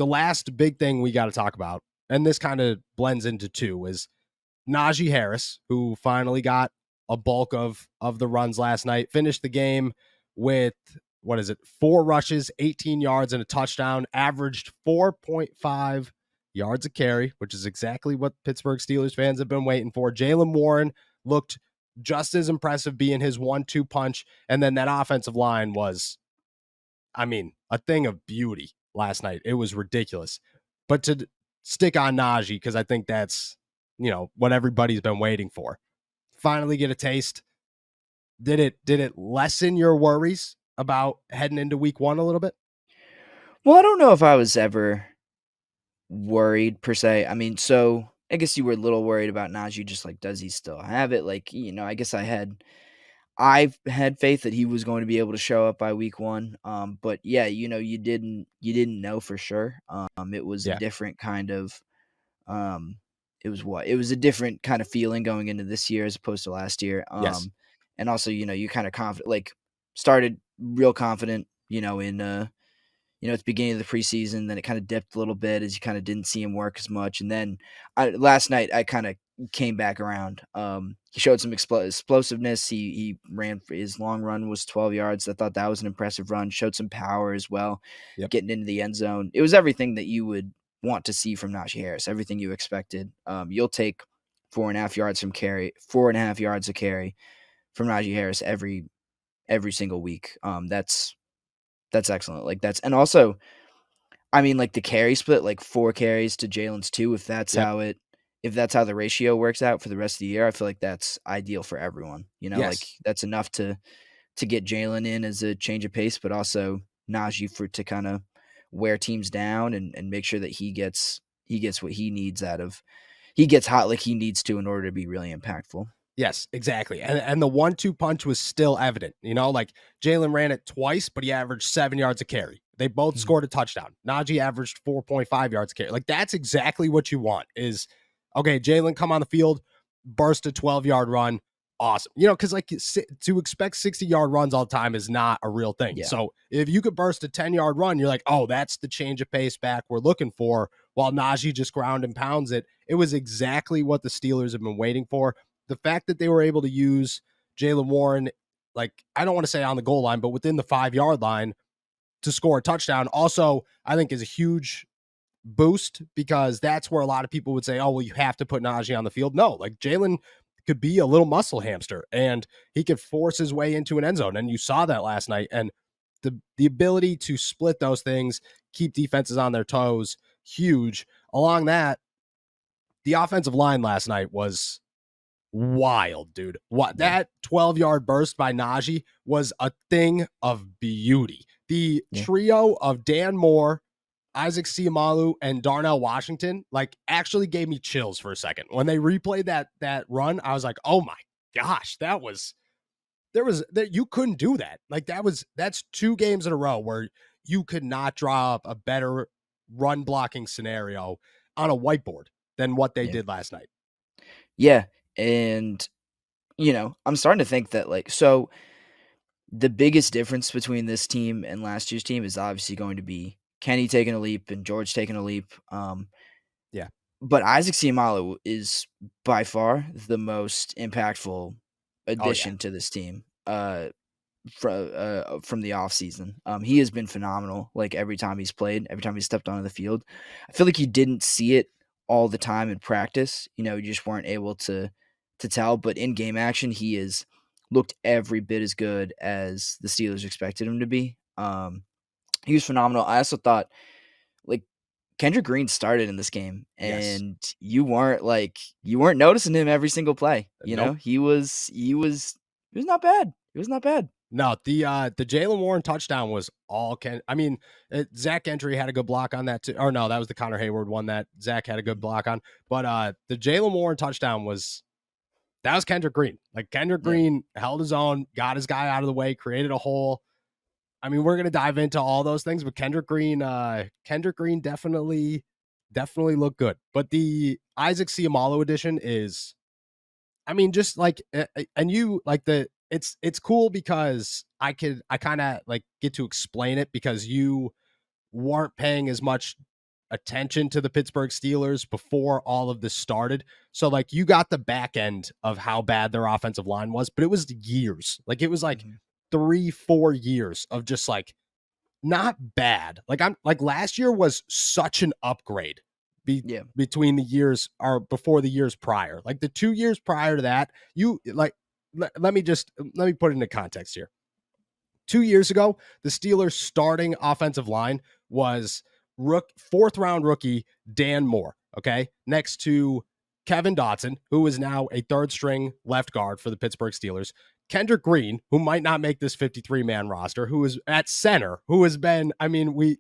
the last big thing we got to talk about, and this kind of blends into two, is Najee Harris, who finally got a bulk of the runs last night, finished the game with, 4 rushes, 18 yards, and a touchdown, averaged 4.5 yards a carry, which is exactly what Pittsburgh Steelers fans have been waiting for. Jaylen Warren looked just as impressive, being his 1-2 punch. And then that offensive line was, a thing of beauty last night. It was ridiculous. But to stick on Najee, because I think that's, what everybody's been waiting for. Finally get a taste. Did it lessen your worries about heading into week 1 a little bit? Well, I don't know if I was ever worried per se. So I guess you were a little worried about Najee, just like, does he still have it? Like, I guess I've had faith that he was going to be able to show up by week 1. But yeah, you didn't know for sure. It was a Yeah. different kind of it was a different kind of feeling going into this year as opposed to last year. Yes. And also, you kind of confident, like started real confident, in at the beginning of the preseason. Then it kind of dipped a little bit as you kind of didn't see him work as much. And then last night I kind of came back around. He showed some explosiveness. He ran for his long run was 12 yards. I thought that was an impressive run. Showed some power as well, Yep. getting into the end zone. It was everything that you would want to see from Najee Harris. Everything you expected. You'll take 4.5 yards from carry, 4.5 yards a carry from Najee Harris every single week. That's excellent. Like and also, like the carry split, like 4 carries to Jaylen's 2, if that's Yep. how the ratio works out for the rest of the year, I feel like that's ideal for everyone. Like Yes. that's enough to get Jaylen in as a change of pace, but also Najee to kind of wear teams down and make sure that he gets what he needs he gets hot like he needs to in order to be really impactful. Yes, exactly. And the 1-2 punch was still evident. Like Jaylen ran it twice, but he averaged 7 yards a carry. They both scored a touchdown. Najee averaged 4.5 yards a carry. Like, that's exactly what you want is, okay, Jaylen come on the field, burst a 12-yard run. Awesome. Because like to expect 60-yard runs all the time is not a real thing. Yeah. So if you could burst a 10-yard run, you're like, oh, that's the change of pace back we're looking for, while Najee just ground and pounds it. It was exactly what the Steelers have been waiting for. The fact that they were able to use Jaylen Warren, like, I don't want to say on the goal line, but within the 5-yard line to score a touchdown, also, I think is a huge boost, because that's where a lot of people would say, oh, well, you have to put Najee on the field. No, like, Jaylen could be a little muscle hamster and he could force his way into an end zone. And you saw that last night. And the ability to split those things, keep defenses on their toes, huge. Along that, the offensive line last night was wild, dude. That 12-yard burst by Najee was a thing of beauty. The trio of Dan Moore, Isaac Seumalo, and Darnell Washington, like, actually gave me chills for a second. When they replayed that run, I was like, oh my gosh, you couldn't do that. Like, that's 2 games in a row where you could not draw up a better run blocking scenario on a whiteboard than what they did last night. Yeah. And, I'm starting to think that, like, so the biggest difference between this team and last year's team is obviously going to be Kenny taking a leap and George taking a leap. Yeah. But Isaac Seumalo is by far the most impactful addition to this team from the offseason. He has been phenomenal, like, every time he's played, every time he's stepped onto the field. I feel like you didn't see it all the time in practice. You just weren't able to tell. But in game action, he has looked every bit as good as the Steelers expected him to be. He was phenomenal. I also thought, like, Kendrick Green started in this game, and you weren't noticing him every single play. Nope. He was not bad. It was not bad. No, the Jaylen Warren touchdown was all Zach Gentry had a good block on that too. Or no, that was the Connor Hayward one that Zach had a good block on. But the Jaylen Warren touchdown was Kendrick Green. Like, Kendrick Green held his own, got his guy out of the way, created a hole. We're gonna dive into all those things, but Kendrick Green definitely looked good. But the Isaac Seumalo edition is, just like, and you like it's cool because I kind of like get to explain it, because you weren't paying as much attention to the Pittsburgh Steelers before all of this started. So like you got the back end of how bad their offensive line was, but it was years. Like it was like 3-4 years of just like not bad. Like I'm like last year was such an upgrade between the years or before the years prior. Like the 2 years prior to that, you like let me put it into context here. 2 years ago, the Steelers starting offensive line was fourth round rookie Dan Moore. Okay. Next to Kevin Dotson, who is now a third string left guard for the Pittsburgh Steelers. Kendrick Green, who might not make this 53-man roster, who is at center, who has been,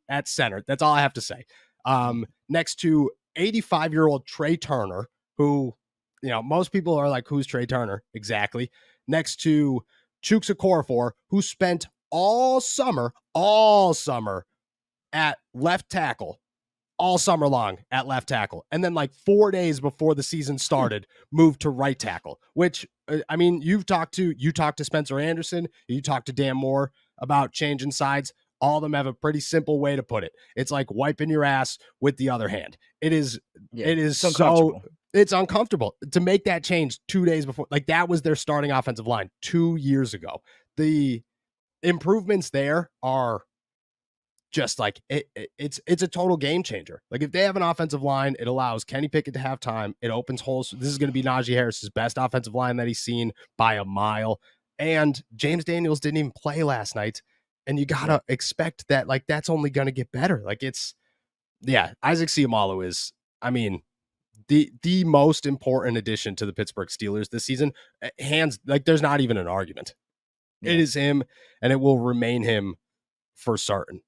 at center. That's all I have to say. Next to 85-year-old Trey Turner, who, most people are like, who's Trey Turner? Exactly. Next to Chuks Okorafor, who spent all summer at left tackle, all summer long at left tackle. And then like 4 days before the season started, moved to right tackle, which, you talked to Spencer Anderson, you talked to Dan Moore about changing sides. All of them have a pretty simple way to put it. It's like wiping your ass with the other hand. It's uncomfortable to make that change 2 days before. Like that was their starting offensive line 2 years ago. The improvements there are just like it's a total game changer. Like if they have an offensive line, it allows Kenny Pickett to have time. It opens holes. This is going to be Najee Harris's best offensive line that he's seen by a mile. And James Daniels didn't even play last night. And you gotta expect that like that's only going to get better. Like Isaac Seumalo is, the most important addition to the Pittsburgh Steelers this season. There's not even an argument. It is him, and it will remain him for certain.